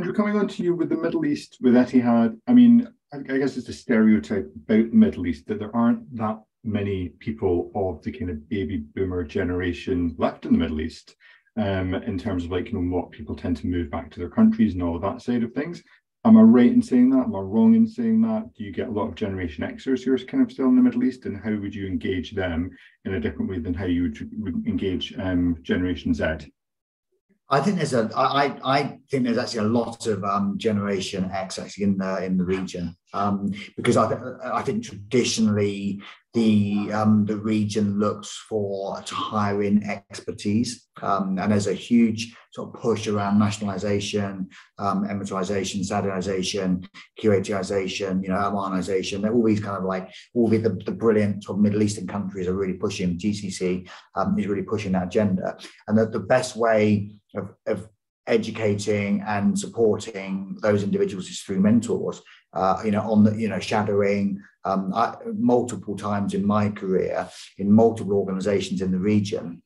Andrew, coming on to you with the Middle East, with Etihad, I mean, I guess it's a stereotype about the Middle East that there aren't that many people of the kind of baby boomer generation left in the Middle East, in terms of what people tend to move back to their countries and all of that side of things. Am I right in saying that? Am I wrong in saying that? Do you get a lot of Generation Xers who are kind of still in the Middle East, and how would you engage them in a different way than how you would engage Generation Z? I think I think there's actually a lot of Generation X actually in the region, because I think traditionally the region looks for to hire in expertise, and there's a huge sort of push around nationalisation, Emiratisation, Saudisation, Kuwaitization, Omanization. All these kind of all the brilliant sort of Middle Eastern countries are really pushing. GCC is really pushing that agenda, and that the best way of educating and supporting those individuals is through mentors, shadowing. Multiple times in my career, in multiple organizations in the region,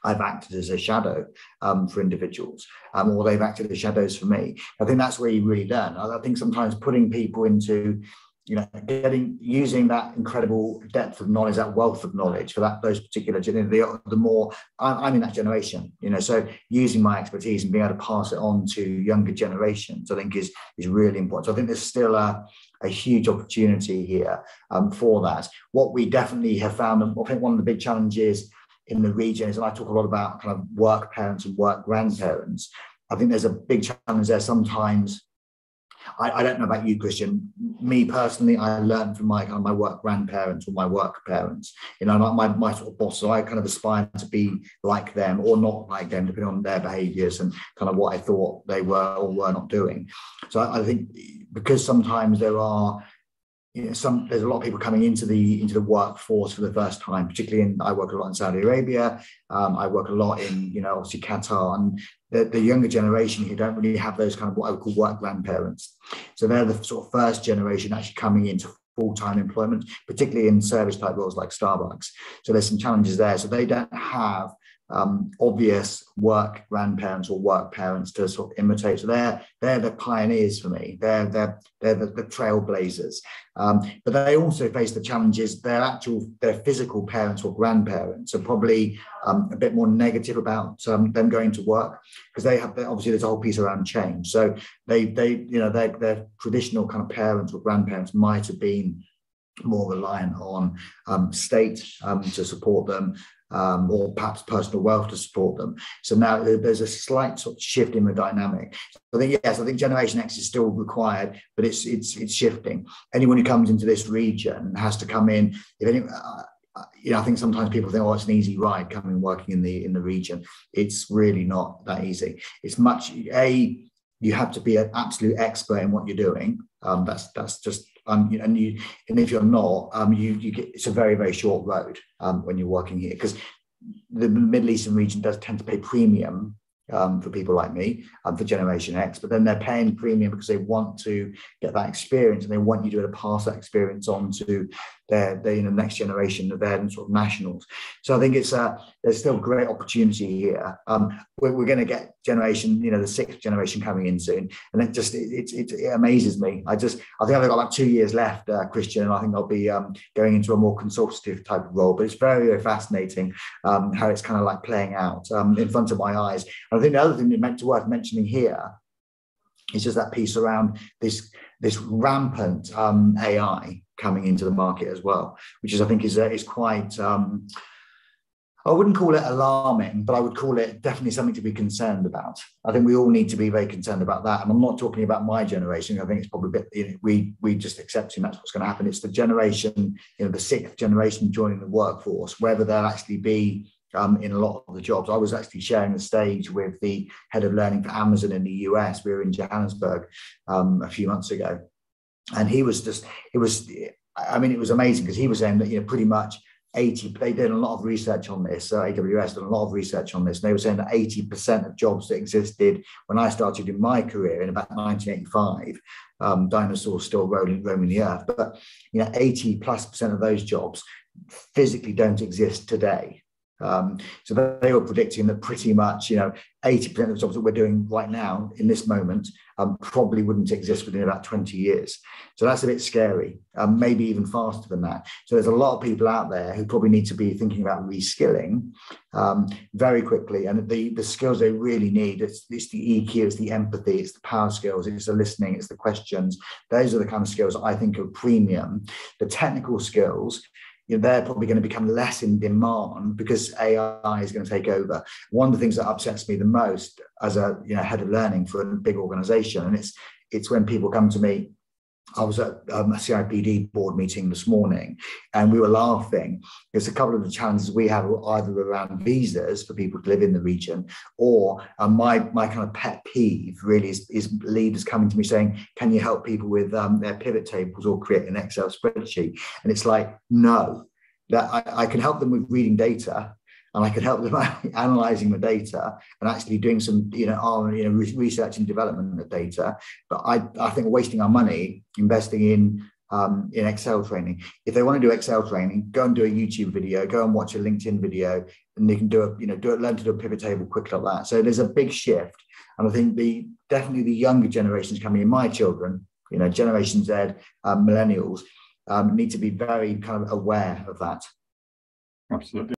I've acted as a shadow for individuals, or they've acted as shadows for me. I think that's where you really learn. I think sometimes putting people into using that incredible depth of knowledge, that wealth of knowledge for those particular, the more I'm in that generation, so using my expertise and being able to pass it on to younger generations, I think is really important. So I think there's still a huge opportunity here for that. What we definitely have found, and I think one of the big challenges in the region is, and I talk a lot about kind of work parents and work grandparents, I think there's a big challenge there sometimes. I don't know about you, Christian. Me personally, I learned from my work grandparents or my work parents, my sort of boss. So I kind of aspire to be like them or not like them, depending on their behaviours and kind of what I thought they were or were not doing. So I think because sometimes there are, there's a lot of people coming into the workforce for the first time, particularly I work a lot in Saudi Arabia. I work a lot in, obviously Qatar, and the younger generation who don't really have those kind of what I would call work grandparents. So they're the sort of first generation actually coming into full-time employment, particularly in service type roles like Starbucks. So there's some challenges there. So they don't have obvious work grandparents or work parents to sort of imitate. So they're the pioneers for me. They're the trailblazers. But they also face the challenges. Their physical parents or grandparents are probably a bit more negative about them going to work, because obviously there's a whole piece around change. So their traditional kind of parents or grandparents might have been more reliant on state to support them, or perhaps personal wealth to support them. So now there's a slight sort of shift in the dynamic. I think Generation X is still required, but it's shifting. Anyone who comes into this region has to come in. I think sometimes people think, it's an easy ride coming and working in the region. It's really not that easy. It's much you have to be an absolute expert in what you're doing. That's just. And if you're not, you get, it's a very, very short road when you're working here, because the Middle Eastern region does tend to pay premium for people like me, for Generation X, but then they're paying premium because they want to get that experience, and they want you to be able to pass that experience on to their next generation of their sort of nationals. So I think there's still great opportunity here. We're going to get generation, the sixth generation coming in soon, and it amazes me. I think I've got like 2 years left, Christian, and I think I'll be going into a more consultative type of role. But it's very, very fascinating how it's kind of like playing out in front of my eyes. And I think the other thing that worth mentioning here is just that piece around this rampant AI coming into the market as well, which I think is quite. I wouldn't call it alarming, but I would call it definitely something to be concerned about. I think we all need to be very concerned about that. And I'm not talking about my generation. I think it's probably a bit, we just accepting that's what's going to happen. It's the generation, the sixth generation joining the workforce, whether they'll actually be in a lot of the jobs. I was actually sharing the stage with the head of learning for Amazon in the US. We were in Johannesburg a few months ago. And it was amazing, because he was saying that, pretty much they did a lot of research on this. AWS did a lot of research on this. And they were saying that 80% of jobs that existed when I started in my career in about 1985, dinosaurs still roaming the earth, but 80+% of those jobs physically don't exist today. So they were predicting that pretty much, 80% of the jobs that we're doing right now in this moment probably wouldn't exist within about 20 years. So that's a bit scary, maybe even faster than that. So there's a lot of people out there who probably need to be thinking about reskilling very quickly. And the skills they really need, it's the EQ, it's the empathy, it's the power skills, it's the listening, it's the questions. Those are the kind of skills I think are premium. The technical skills, they're probably going to become less in demand because AI is going to take over. One of the things that upsets me the most as a head of learning for a big organization, and it's when people come to me. I was at a CIPD board meeting this morning, and we were laughing. There's a couple of the challenges we have either around visas for people to live in the region, or my kind of pet peeve really is leaders coming to me saying, "Can you help people with their pivot tables or create an Excel spreadsheet?" And it's like, no, that I can help them with reading data. And I can help them analysing the data and actually doing some, research and development of data. But I think we're wasting our money investing in Excel training. If they want to do Excel training, go and do a YouTube video, go and watch a LinkedIn video, and they can learn to do a pivot table quick like that. So there's a big shift, and I think definitely the younger generations coming in, my children, Generation Z, millennials, need to be very kind of aware of that. Absolutely.